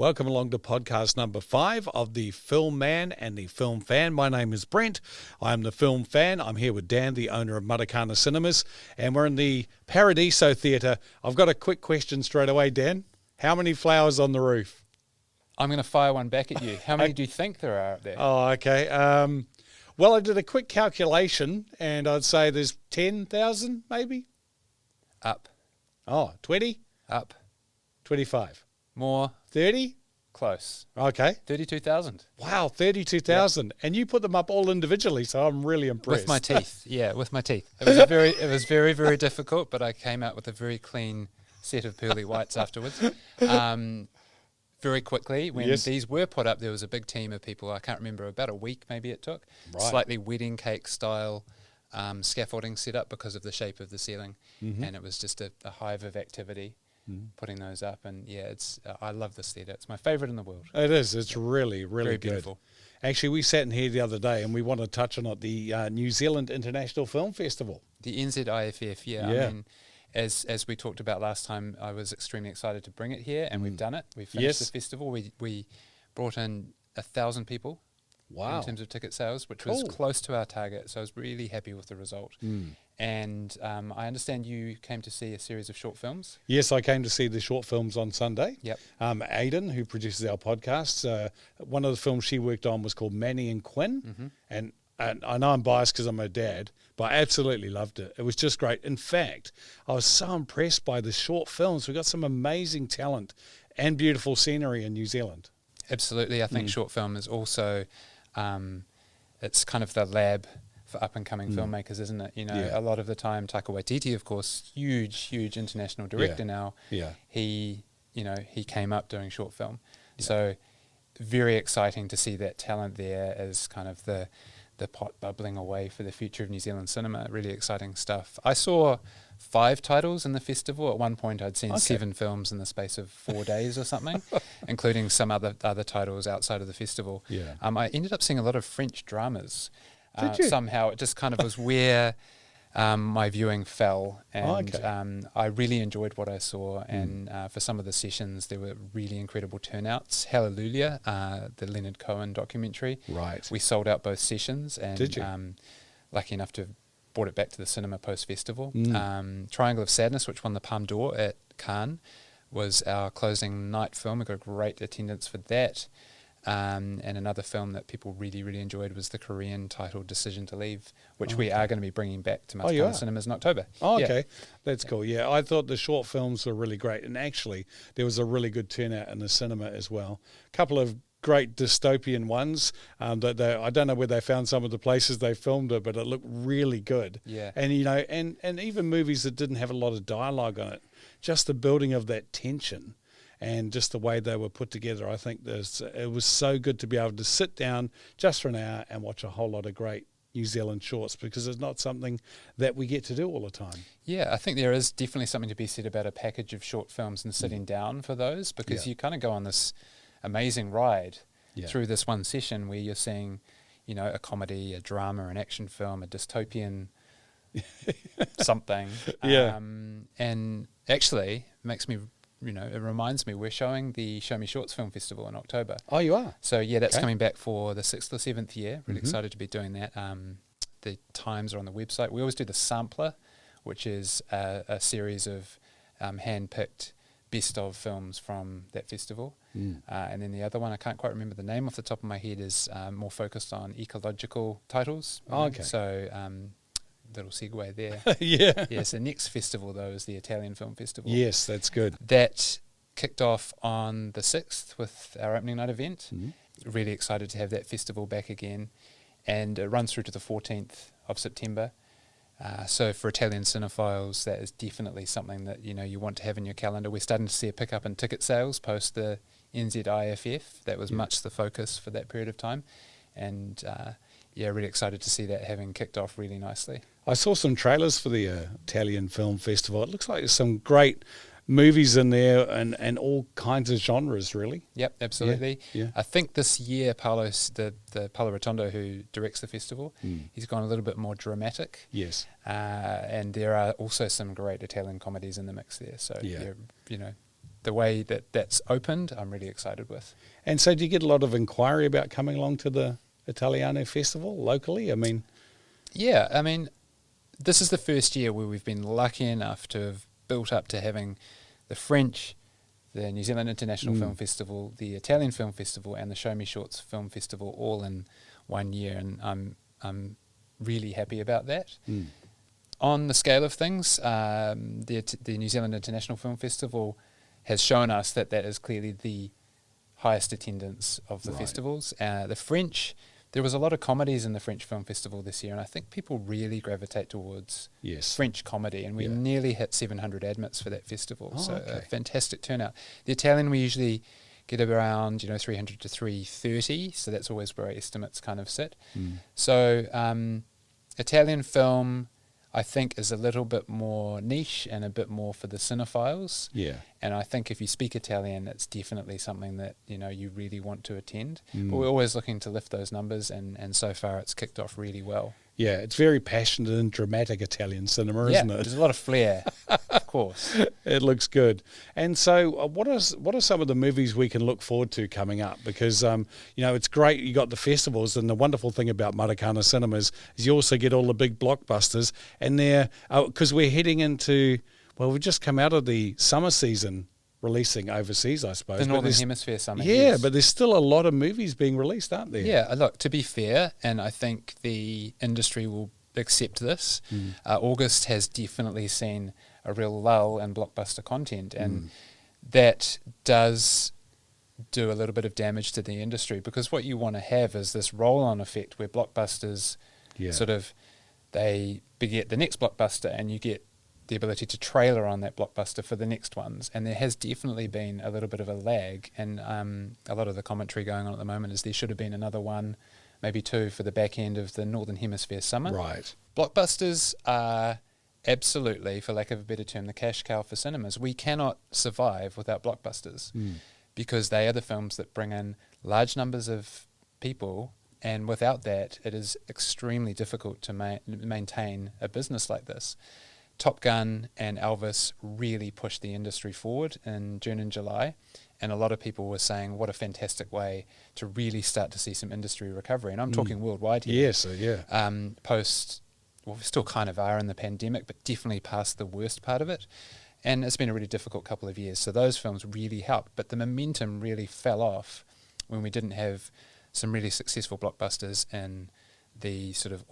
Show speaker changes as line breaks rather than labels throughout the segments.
Welcome along to podcast number 5 of the Film Man and the Film Fan. My name is Brent. I am the Film Fan. I'm here with Dan, the owner of Matakana Cinemas, and we're in the Paradiso Theatre. I've got a quick question straight away, Dan. How many flowers on the roof?
I'm going to fire one back at you. How many do you think there are up there?
Oh, okay. Well, I did a quick calculation, and I'd say there's 10,000 maybe.
Up.
Oh, 20?
Up.
25.
More.
30?
Close.
Okay.
32,000.
Wow, 32,000. Yep. And you put them up all individually, so I'm really impressed.
With my teeth. Yeah, with my teeth. It was very, very difficult, but I came out with a very clean set of pearly whites afterwards. Very quickly, when these were put up, there was a big team of people. I can't remember, about a week maybe it took. Right. Slightly wedding cake style scaffolding set up because of the shape of the ceiling. Mm-hmm. And it was just a hive of activity. Putting those up, and I love this theatre. It's my favourite in the world.
It is. It's really, really
very
good.
Beautiful.
Actually, we sat in here the other day, and we want to touch on it, the New Zealand International Film Festival.
The NZIFF, yeah. I mean, as we talked about last time, I was extremely excited to bring it here, and we've done it. We've finished the festival. We brought in 1,000 people.
Wow.
In terms of ticket sales, which was close to our target. So I was really happy with the result. And I understand you came to see a series of short films. Yes,
I came to see the short films on Sunday.
Yep.
Aidan, who produces our podcast, one of the films she worked on was called Manny and Quinn. And I know I'm biased because I'm her dad, but I absolutely loved it. It was just great. In fact, I was so impressed by the short films. We've got some amazing talent and beautiful scenery in New Zealand.
Absolutely. I think short film is also... it's kind of the lab for up-and-coming filmmakers, isn't it? You know, a lot of the time, Taika Waititi, of course, huge international director now. Yeah. He came up doing short film. Yeah. So very exciting to see that talent there as kind of the pot bubbling away for the future of New Zealand cinema. Really exciting stuff. I saw 5 titles in the festival. At one point, I'd seen 7 films in the space of 4 days or something, including some other titles outside of the festival. Yeah. I ended up seeing a lot of French dramas.
Did you?
Somehow, it just kind of was where my viewing fell, and I really enjoyed what I saw. And for some of the sessions, there were really incredible turnouts. Hallelujah, the Leonard Cohen documentary.
Right.
We sold out both sessions, and
did you?
Lucky enough to have brought it back to the cinema post-festival. Triangle of Sadness, which won the Palme d'Or at Cannes, was our closing night film. We got great attendance for that. And another film that people really, really enjoyed was the Korean titled Decision to Leave, which we are going to be bringing back to Matakana Cinemas in October.
Oh, okay. That's cool. Yeah, I thought the short films were really great. And actually, there was a really good turnout in the cinema as well. A couple of great dystopian ones. I don't know where they found some of the places they filmed it, but it looked really good. Yeah. And, you know, and even movies that didn't have a lot of dialogue on it, just the building of that tension. And just the way they were put together, I think it was so good to be able to sit down just for an hour and watch a whole lot of great New Zealand shorts, because it's not something that we get to do all the time.
Yeah, I think there is definitely something to be said about a package of short films and sitting down for those, because you kind of go on this amazing ride through this one session where you're seeing, you know, a comedy, a drama, an action film, a dystopian something. And actually it makes me... it reminds me, we're showing the Show Me Shorts Film Festival in October.
Oh, you are?
So, that's coming back for the 6th or 7th year. Really excited to be doing that. The times are on the website. We always do the Sampler, which is a series of hand-picked best of films from that festival. And then the other one, I can't quite remember the name off the top of my head, is more focused on ecological titles.
Oh, okay.
So... little segue there. So next festival, though, is the Italian Film Festival.
Yes, that's good.
That kicked off on the 6th with our opening night event. Really excited to have that festival back again. And it runs through to the 14th of September. So for Italian cinephiles, that is definitely something that, you know, you want to have in your calendar. We're starting to see a pickup in ticket sales post the NZIFF. That was much the focus for that period of time. And... really excited to see that having kicked off really nicely.
I saw some trailers for the Italian Film Festival. It looks like there's some great movies in there and all kinds of genres, really.
Yep, absolutely. Yeah. I think this year, Paolo Rotondo, who directs the festival, he's gone a little bit more dramatic.
Yes.
And there are also some great Italian comedies in the mix there. So, the way that that's opened, I'm really excited with.
And so do you get a lot of inquiry about coming along to the Italiano Festival locally? I mean...
Yeah, I mean, this is the first year where we've been lucky enough to have built up to having the French, the New Zealand International Film Festival, the Italian Film Festival, and the Show Me Shorts Film Festival all in 1 year, and I'm really happy about that. On the scale of things, the New Zealand International Film Festival has shown us that is clearly the highest attendance of the festivals. The French, there was a lot of comedies in the French Film Festival this year, and I think people really gravitate towards French comedy, and we nearly hit 700 admits for that festival, a fantastic turnout. The Italian, we usually get around 300 to 330, so that's always where our estimates kind of sit. So Italian film, I think, is a little bit more niche and a bit more for the cinephiles. Yeah. And I think if you speak Italian, it's definitely something that, you really want to attend. But we're always looking to lift those numbers, and so far it's kicked off really well. Yeah, it's very passionate and dramatic Italian cinema, isn't it? There's a lot of flair, of course. It looks good. And so what are some of the movies we can look forward to coming up? Because, it's great you got the festivals, and the wonderful thing about Matakana Cinemas is you also get all the big blockbusters, and they're, because we're heading into, we've just come out of the summer season releasing overseas, I suppose. The Northern Hemisphere summer. Yeah, but there's still a lot of movies being released, aren't there? Yeah, look, to be fair, and I think the industry will accept this, August has definitely seen a real lull in blockbuster content, and that does do a little bit of damage to the industry, because what you want to have is this roll-on effect where blockbusters sort of, they beget the next blockbuster, and you get the ability to trailer on that blockbuster for the next ones. And there has definitely been a little bit of a lag, and a lot of the commentary going on at the moment is there should have been another one, maybe two, for the back end of the Northern Hemisphere summer. Right. Blockbusters are absolutely, for lack of a better term, the cash cow for cinemas. We cannot survive without blockbusters because they are the films that bring in large numbers of people, and without that, it is extremely difficult to maintain a business like this. Top Gun and Elvis really pushed the industry forward in June and July, and a lot of people were saying what a fantastic way to really start to see some industry recovery. And I'm talking worldwide here. Yes, post, we still kind of are in the pandemic, but definitely past the worst part of it. And it's been a really difficult couple of years. So those films really helped, but the momentum really fell off when we didn't have some really successful blockbusters in the sort of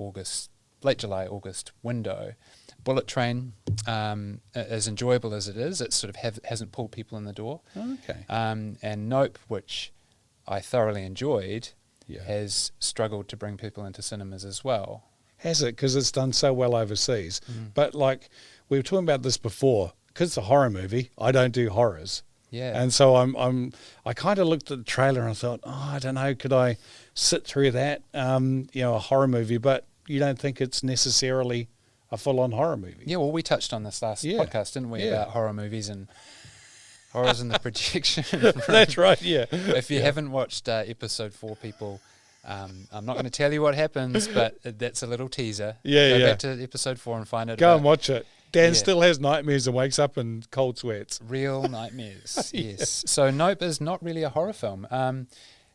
late July, August window. Bullet Train, as enjoyable as it is, it sort of hasn't pulled people in the door. Okay. And Nope, which I thoroughly enjoyed, has struggled to bring people into cinemas as well. Has it? Because it's done so well overseas. But like we were talking about this before, because it's a horror movie, I don't do horrors. Yeah. And so I kind of looked at the trailer and I thought, I don't know, could I sit through that? A horror movie, but you don't think it's necessarily a full-on horror movie. Yeah, well, we touched on this last podcast, didn't we, about horror movies and horrors in the projection room. That's right, yeah. If you haven't watched episode 4, people, I'm not going to tell you what happens, but that's a little teaser. Go back to episode 4 and find it. Go and watch it. Dan still has nightmares and wakes up in cold sweats. Real nightmares, yes. So Nope is not really a horror film.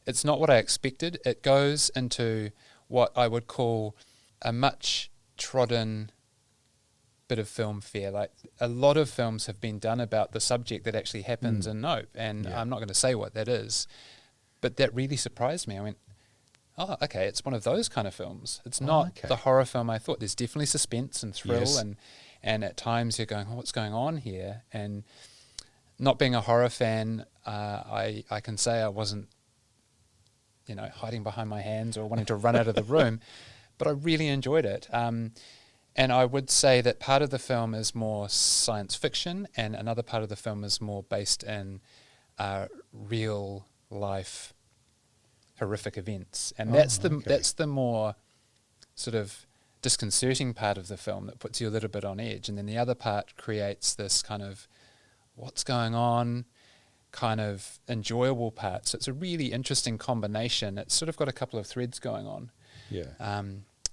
It's not what I expected. It goes into what I would call a much trodden bit of film fare. Like a lot of films have been done about the subject that actually happens in Nope, and I'm not going to say what that is, but that really surprised me. I went, oh, okay, it's one of those kind of films. It's not the horror film I thought. There's definitely suspense and thrill, and at times you're going, what's going on here? And not being a horror fan, I can say I wasn't, hiding behind my hands or wanting to run out of the room, but I really enjoyed it. And I would say that part of the film is more science fiction, and another part of the film is more based in real life horrific events, and that's the more sort of disconcerting part of the film that puts you a little bit on edge, and then the other part creates this kind of what's going on, kind of enjoyable part. So it's a really interesting combination. It's sort of got a couple of threads going on. Yeah.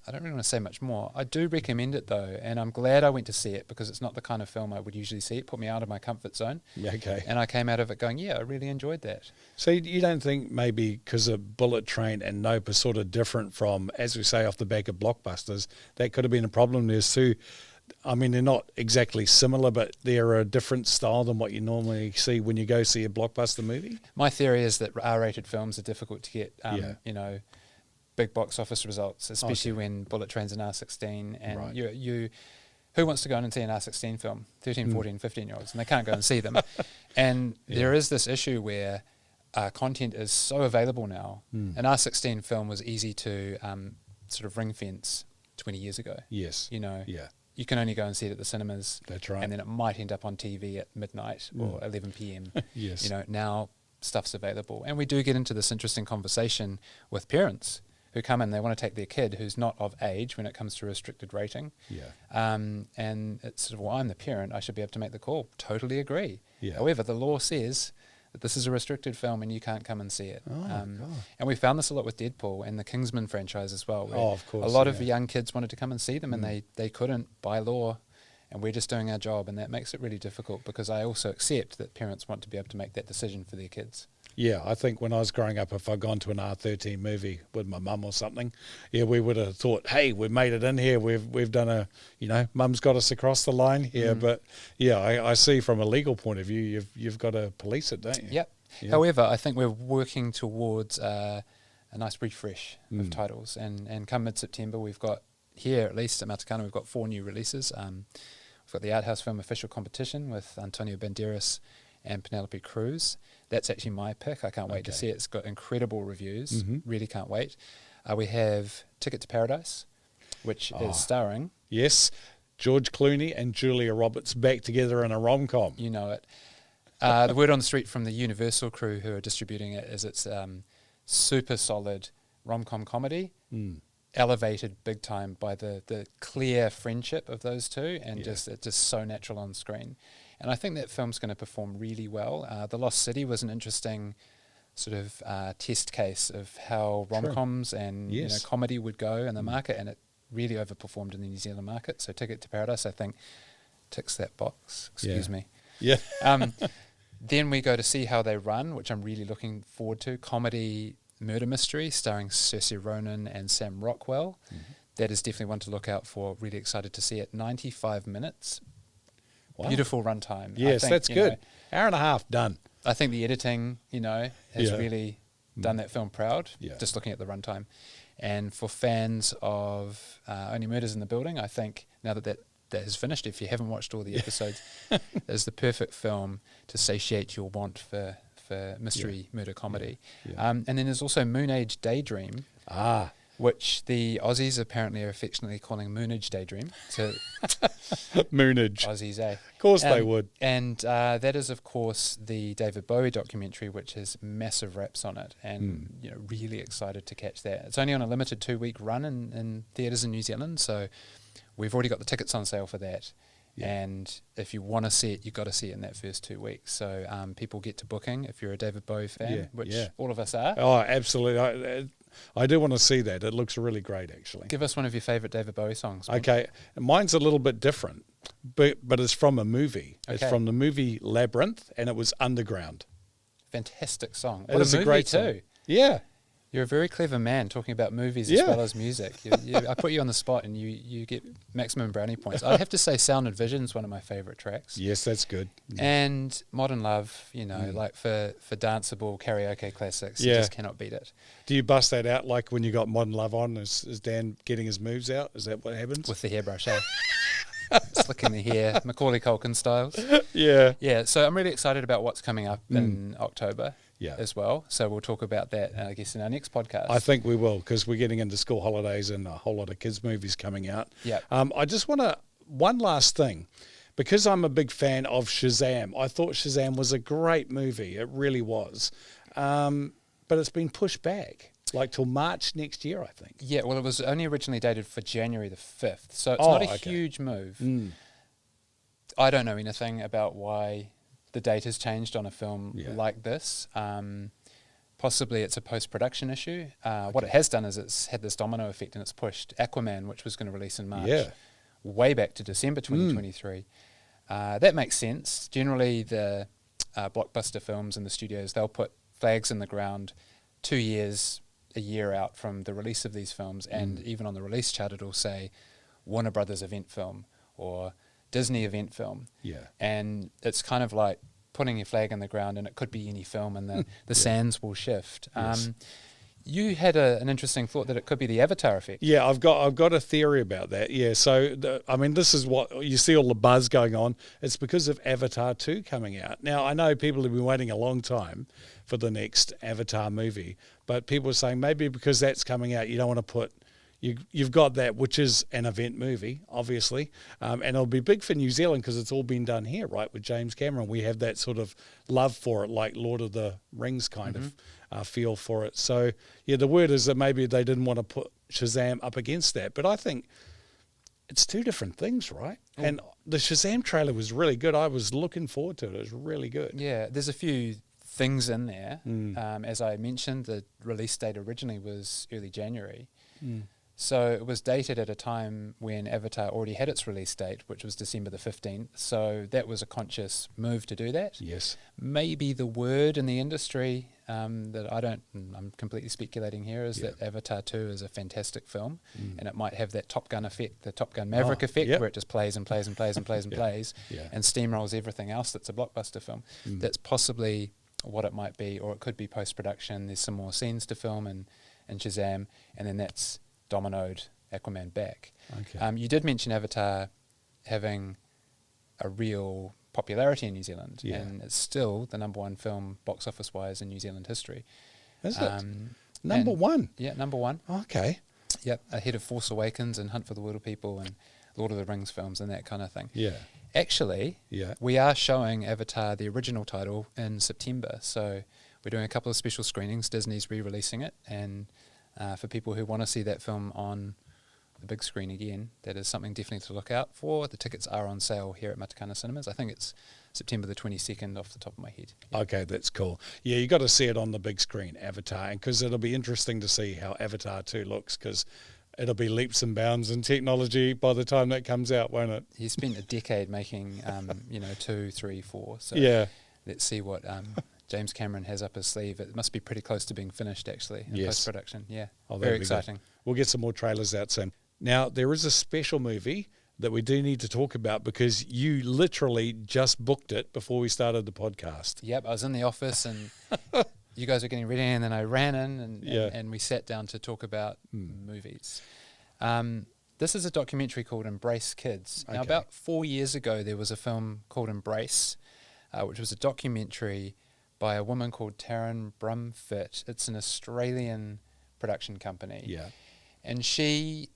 I don't really want to say much more. I do recommend it though, and I'm glad I went to see it because it's not the kind of film I would usually see. It put me out of my comfort zone.
Yeah, okay.
And I came out of it going, yeah, I really enjoyed that.
So you don't think maybe because of Bullet Train and Nope are sort of different from, as we say, off the back of Blockbusters, that could have been a problem? There's two, I mean, they're not exactly similar, but they're a different style than what you normally see when you go see a Blockbuster movie?
My theory is that R-rated films are difficult to get, you know, big box office results, especially when Bullet Train's an R16, and you who wants to go in and see an R16 film? 13, 14, 15-year-olds, and they can't go and see them. And there is this issue where content is so available now. An R16 film was easy to sort of ring fence 20 years ago.
Yes.
You know,
Yeah.
you can only go and see it at the cinemas.
That's right.
And then it might end up on TV at midnight or 11 p.m.
Yes.
You know, now stuff's available. And we do get into this interesting conversation with parents who come in, they want to take their kid who's not of age when it comes to restricted rating.
Yeah.
And it's sort of, well, I'm the parent, I should be able to make the call. Totally agree.
Yeah.
However, the law says that this is a restricted film and you can't come and see it.
Oh, God.
And we found this a lot with Deadpool and the Kingsman franchise as well.
Oh, of course.
A lot of young kids wanted to come and see them and they couldn't by law. And we're just doing our job, and that makes it really difficult because I also accept that parents want to be able to make that decision for their kids.
Yeah, I think when I was growing up, if I'd gone to an R13 movie with my mum or something, yeah, we would have thought, hey, we've made it in here. We've done a, you know, mum's got us across the line here. But yeah, I see from a legal point of view, you've got to police it, don't you?
Yep. Yeah. However, I think we're working towards a nice refresh of titles. And come mid-September, we've got here, at least at Matakana, we've got 4 new releases. We've got the Art House Film Official Competition with Antonio Banderas and Penelope Cruz. That's actually my pick. I can't wait to see it. It's got incredible reviews. Really can't wait. We have Ticket to Paradise, which is starring...
Yes, George Clooney and Julia Roberts back together in a rom-com.
You know it. The word on the street from the Universal crew who are distributing it is it's super solid rom-com comedy, elevated big time by the clear friendship of those two, and it's just so natural on screen. And I think that film's going to perform really well. The Lost City was an interesting sort of test case of how rom-coms and you know, comedy would go in the market, and it really overperformed in the New Zealand market. So Ticket to Paradise, I think, ticks that box. Excuse me.
Yeah.
Then we go to See How They Run, which I'm really looking forward to. Comedy murder mystery starring Saoirse Ronan and Sam Rockwell. That is definitely one to look out for. Really excited to see it. 95 minutes. Wow. Beautiful runtime.
Yes, that's good. Hour and a half, done.
I think the editing, you know, has really done that film proud, just looking at the runtime. And for fans of Only Murders in the Building, I think now that has finished, if you haven't watched all the episodes, is the perfect film to satiate your want for mystery murder comedy. And then there's also Moonage Daydream, which the Aussies apparently are affectionately calling Moonage Daydream. So
Moonage.
Aussies, eh?
Of course they would.
And that is, of course, the David Bowie documentary, which has massive raps on it. And, you know, really excited to catch that. It's only on a limited 2-week run in theatres in New Zealand, so we've already got the tickets on sale for that. And if you want to see it, you've got to see it in that first 2 weeks. So people get to booking if you're a David Bowie fan, which all of us are.
Oh, absolutely. I do want to see that. It looks really great, actually.
Give us one of your favourite David Bowie songs.
Okay. Mine's a little bit different, but it's from a movie. Okay. It's from the movie Labyrinth, and it was Underground.
Fantastic song.
It is a great song. Yeah.
You're a very clever man talking about movies as well as music. I put you on the spot and you get maximum brownie points. I have to say Sound and Vision is one of my favourite tracks.
Yes, that's good.
And Modern Love, you know, like for danceable karaoke classics, you just cannot beat it.
Do you bust that out like when you got Modern Love on? Is Dan getting his moves out? Is that what happens?
With the hairbrush, slicking the hair, Macaulay Culkin styles.
Yeah.
Yeah, so I'm really excited about what's coming up in October. As well. So we'll talk about that, I guess, in our next podcast.
I think we will, because we're getting into school holidays and a whole lot of kids' movies coming out.
Yeah.
I just want to, one last thing, because I'm a big fan of Shazam. I thought Shazam was a great movie. It really was. But it's been pushed back, like till March next year, I think.
Yeah, well, it was only originally dated for January the 5th. So it's not a huge move. I don't know anything about why the date has changed on a film like this. possibly it's a post-production issue. What it has done is it's had this domino effect, and it's pushed Aquaman, which was going to release in March, way back to December 2023. That makes sense. Generally, the blockbuster films in the studios, they'll put flags in the ground 2 years, a year out from the release of these films, and even on the release chart it'll say Warner Brothers event film or Disney event film. And it's kind of like putting your flag in the ground, and it could be any film, and the sands will shift. You had an interesting thought that it could be the Avatar effect.
Yeah, I've got a theory about that. Yeah, so this is what you see all the buzz going on. It's because of Avatar 2 coming out. Now, I know people have been waiting a long time for the next Avatar movie, but people are saying maybe because that's coming out, you don't want to put. You've got that, which is an event movie, obviously, and it'll be big for New Zealand because it's all been done here, right, with James Cameron. We have that sort of love for it, like Lord of the Rings kind of feel for it. So, yeah, the word is that maybe they didn't want to put Shazam up against that, but I think it's two different things, right? And the Shazam trailer was really good. I was looking forward to it. It was really good.
Yeah, there's a few things in there. As I mentioned, the release date originally was early January. So it was dated at a time when Avatar already had its release date, which was December the 15th. So that was a conscious move to do that.
Yes.
Maybe the word in the industry that I'm completely speculating here, is that Avatar 2 is a fantastic film, and it might have that Top Gun effect, the Top Gun Maverick effect, where it just plays and plays and plays and plays and plays and steamrolls everything else that's a blockbuster film. That's possibly what it might be, or it could be post-production. There's some more scenes to film in Shazam, and then that's dominoed Aquaman back. You did mention Avatar having a real popularity in New Zealand, and it's still the number one film box office wise in New Zealand history.
Is it? Number one?
Yeah, number one.
Okay.
Yep, ahead of Force Awakens and Hunt for the Wilderpeople and Lord of the Rings films and that kind of thing.
Yeah.
Actually, we are showing Avatar, the original title, in September. So we're doing a couple of special screenings. Disney's re-releasing it, and for people who want to see that film on the big screen again, that is something definitely to look out for. The tickets are on sale here at Matakana Cinemas. I think it's September the 22nd off the top of my head.
Okay, that's cool. Yeah, you got to see it on the big screen, Avatar, because it'll be interesting to see how Avatar 2 looks, because it'll be leaps and bounds in technology by the time that comes out, won't it?
He spent a decade making, 2, 3, 4. So let's see what James Cameron has up his sleeve. It must be pretty close to being finished, actually, in post-production. Yeah, very exciting.
We'll get some more trailers out soon. Now, there is a special movie that we do need to talk about, because you literally just booked it before we started the podcast.
Yep, I was in the office and you guys were getting ready, and then I ran in and we sat down to talk about movies. This is a documentary called Embrace Kids. Now, about 4 years ago, there was a film called Embrace, which was a documentary by a woman called Taryn Brumfitt. It's an Australian production company. Yeah. And she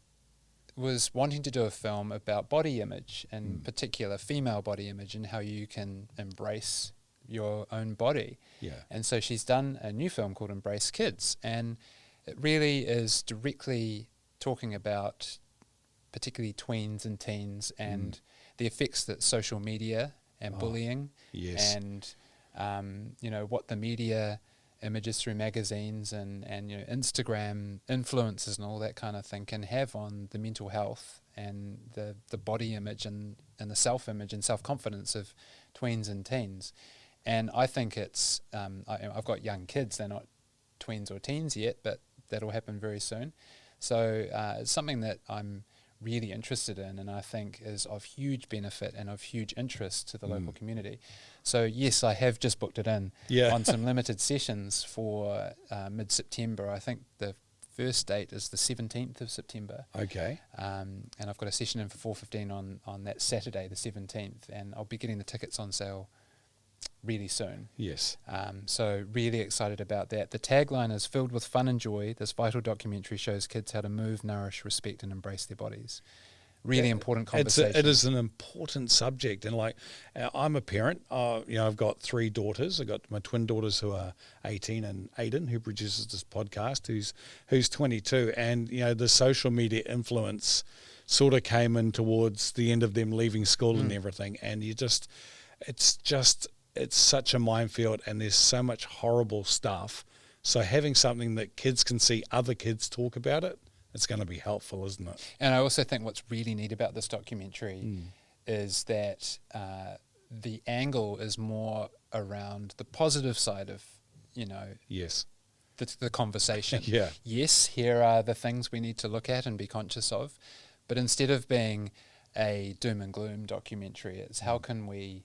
was wanting to do a film about body image, in particular female body image, and how you can embrace your own body. Yeah. And so she's done a new film called Embrace Kids, and it really is directly talking about particularly tweens and teens and the effects that social media and bullying and what the media images through magazines and Instagram influences and all that kind of thing can have on the mental health and the body image and the self-image and self-confidence of tweens and teens. And I think it's I've got young kids. They're not tweens or teens yet, but that'll happen very soon. So it's something that I'm really interested in, and I think is of huge benefit and of huge interest to the local community. So yes, I have just booked it in on some limited sessions for mid-September. I think the first date is the 17th of September. Okay. And I've got a session in for 4:15 on that Saturday, the 17th, and I'll be getting the tickets on sale really soon. Yes. So really excited about that. The tagline is "Filled with fun and joy, this vital documentary shows kids how to move, nourish, respect and embrace their bodies." Really important conversation.
It is an important subject, and I'm a parent. I've got 3 daughters. I've got my twin daughters who are 18, and Aiden, who produces this podcast, who's 22. And the social media influence sort of came in towards the end of them leaving school and everything. And it's such a minefield, and there's so much horrible stuff So having something that kids can see other kids talk about it, it's going to be helpful, isn't it?
And I also think what's really neat about this documentary is that the angle is more around the positive side of,
Yes.
the conversation.
Yeah.
Yes, here are the things we need to look at and be conscious of, but instead of being a doom and gloom documentary, it's how can we,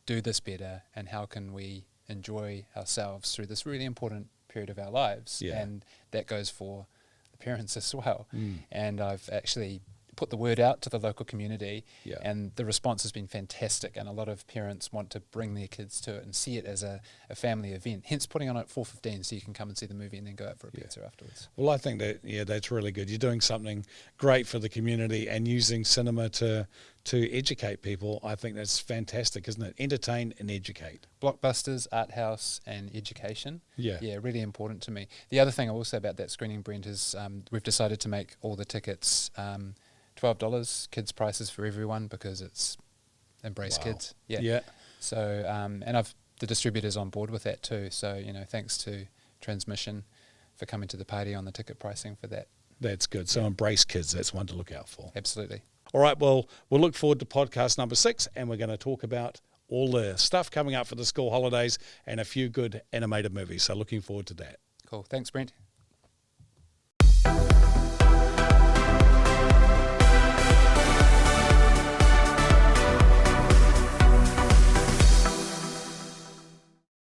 do this better, and how can we enjoy ourselves through this really important period of our lives.
Yeah.
And that goes for the parents as well. And I've actually put the word out to the local community, and the response has been fantastic, and a lot of parents want to bring their kids to it and see it as a family event, hence putting on at 4:15 so you can come and see the movie and then go out for a pizza afterwards.
Well, I think that, that's really good. You're doing something great for the community and using cinema to educate people. I think that's fantastic, isn't it? Entertain and educate.
Blockbusters, art house, and education.
Yeah,
really important to me. The other thing I will say about that screening, Brent, is we've decided to make all the tickets $12 kids prices for everyone, because it's embrace kids. So and the distributor's on board with that too, so thanks to Transmission for coming to the party on the ticket pricing for that.
That's good. So embrace kids, that's one to look out for.
Absolutely.
All right, well, we'll look forward to podcast number 6, and we're going to talk about all the stuff coming up for the school holidays and a few good animated movies, so looking forward to that.
Cool. Thanks, Brent.